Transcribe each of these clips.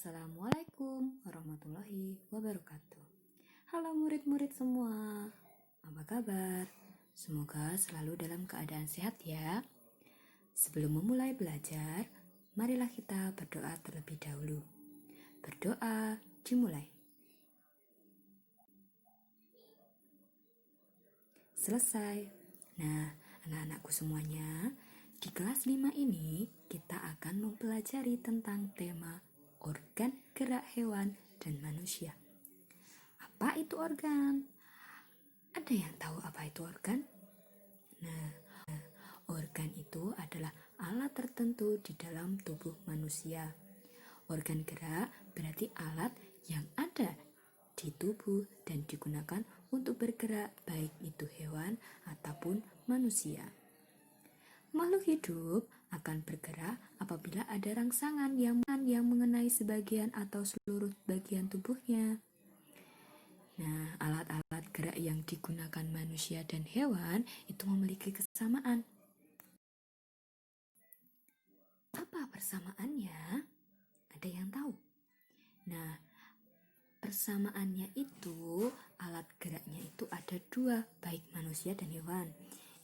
Assalamualaikum warahmatullahi wabarakatuh. Halo murid-murid semua, apa kabar? Semoga selalu dalam keadaan sehat ya. Sebelum memulai belajar, marilah kita berdoa terlebih dahulu. Berdoa dimulai. Selesai. Nah, anak-anakku semuanya, di kelas 5 ini kita akan mempelajari tentang tema organ gerak hewan dan manusia. Apa itu organ? Ada yang tahu apa itu organ? Nah, organ itu adalah alat tertentu di dalam tubuh manusia. Organ gerak berarti alat yang ada di tubuh dan digunakan untuk bergerak, baik itu hewan ataupun manusia. Makhluk hidup akan bergerak apabila ada rangsangan yang mengenai sebagian atau seluruh bagian tubuhnya. Nah, alat-alat gerak yang digunakan manusia dan hewan itu memiliki kesamaan. Apa persamaannya? Ada yang tahu? Nah, persamaannya itu alat geraknya itu ada dua, baik manusia dan hewan.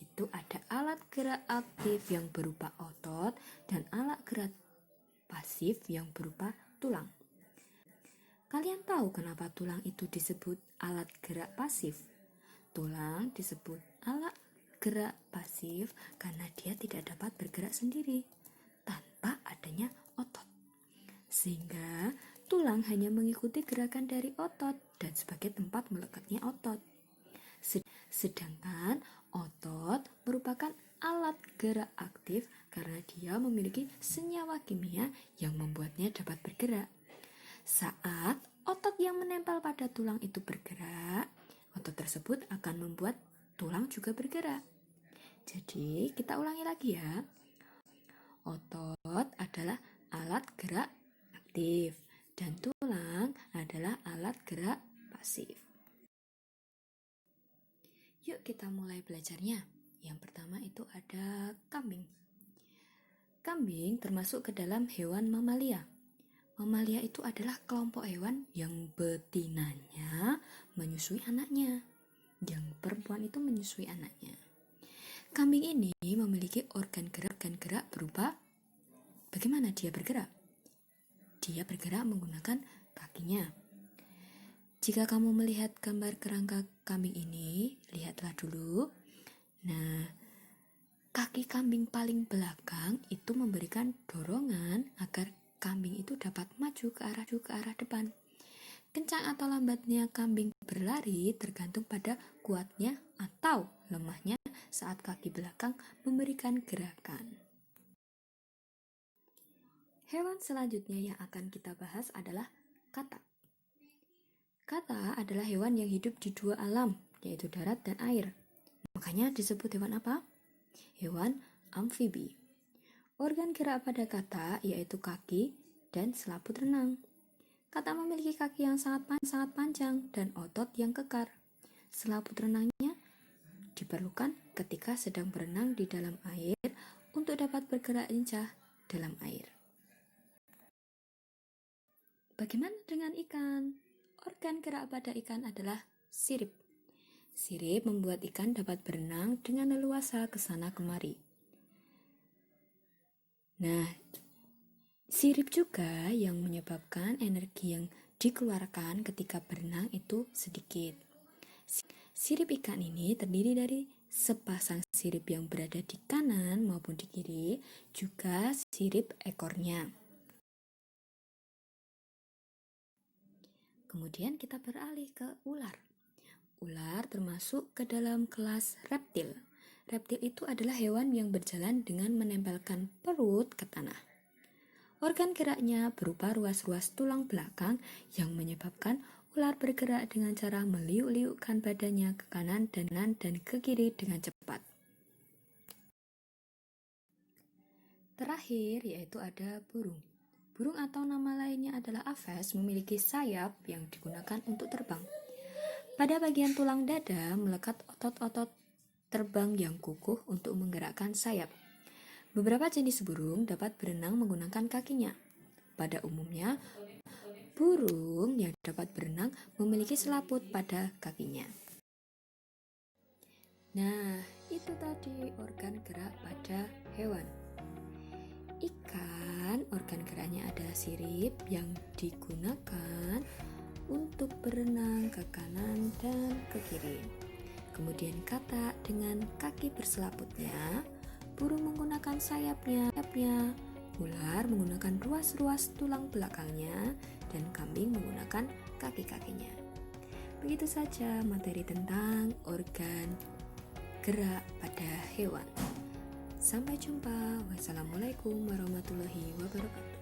Itu ada alat gerak aktif yang berupa otot dan alat gerak pasif yang berupa tulang. Kalian tahu kenapa tulang itu disebut alat gerak pasif? Tulang disebut alat gerak pasif karena dia tidak dapat bergerak sendiri tanpa adanya otot. Sehingga tulang hanya mengikuti gerakan dari otot dan sebagai tempat melekatnya otot. Sedangkan otot merupakan alat gerak aktif karena dia memiliki senyawa kimia yang membuatnya dapat bergerak. Saat otot yang menempel pada tulang itu bergerak, otot tersebut akan membuat tulang juga bergerak. Jadi kita ulangi lagi ya. Otot adalah alat gerak aktif dan tulang adalah alat gerak pasif. Yuk kita mulai belajarnya. Yang pertama itu ada kambing. Kambing termasuk ke dalam hewan mamalia. Mamalia itu adalah kelompok hewan yang betinanya menyusui anaknya. Yang perempuan itu menyusui anaknya. Kambing ini memiliki organ gerak berupa bagaimana dia bergerak? Dia bergerak menggunakan kakinya. Jika kamu melihat gambar kerangka kambing ini, lihatlah dulu. Nah, kaki kambing paling belakang itu memberikan dorongan agar kambing itu dapat maju ke arah depan. Kencang atau lambatnya kambing berlari tergantung pada kuatnya atau lemahnya saat kaki belakang memberikan gerakan. Hewan selanjutnya yang akan kita bahas adalah kata. Kata adalah hewan yang hidup di dua alam, yaitu darat dan air. Makanya disebut hewan apa? Hewan amfibi. Organ gerak pada kata yaitu kaki dan selaput renang. Kata memiliki kaki yang sangat panjang dan otot yang kekar. Selaput renangnya diperlukan ketika sedang berenang di dalam air untuk dapat bergerak lincah dalam air. Bagaimana dengan ikan? Organ gerak pada ikan adalah sirip. Sirip membuat ikan dapat berenang dengan leluasa ke sana kemari. Nah, sirip juga yang menyebabkan energi yang dikeluarkan ketika berenang itu sedikit. Sirip ikan ini terdiri dari sepasang sirip yang berada di kanan maupun di kiri, juga sirip ekornya. Kemudian kita beralih ke ular. Ular termasuk ke dalam kelas reptil. Reptil itu adalah hewan yang berjalan dengan menempelkan perut ke tanah. Organ geraknya berupa ruas-ruas tulang belakang yang menyebabkan ular bergerak dengan cara meliuk-liukkan badannya ke kanan dan ke kiri dengan cepat. Terakhir yaitu ada burung. Burung atau nama lainnya adalah aves memiliki sayap yang digunakan untuk terbang. Pada bagian tulang dada melekat otot-otot terbang yang kukuh untuk menggerakkan sayap. Beberapa jenis burung dapat berenang menggunakan kakinya. Pada umumnya, Burung yang dapat berenang memiliki selaput pada kakinya. Nah, itu tadi organ gerak pada hewan. Ikan, organ geraknya ada sirip yang digunakan untuk berenang ke kanan dan ke kiri. Kemudian katak dengan kaki berselaputnya, burung menggunakan sayapnya, ular menggunakan ruas-ruas tulang belakangnya, dan kambing menggunakan kaki-kakinya. Begitu saja materi tentang organ gerak pada hewan. Sampai jumpa. Wassalamualaikum warahmatullahi wabarakatuh.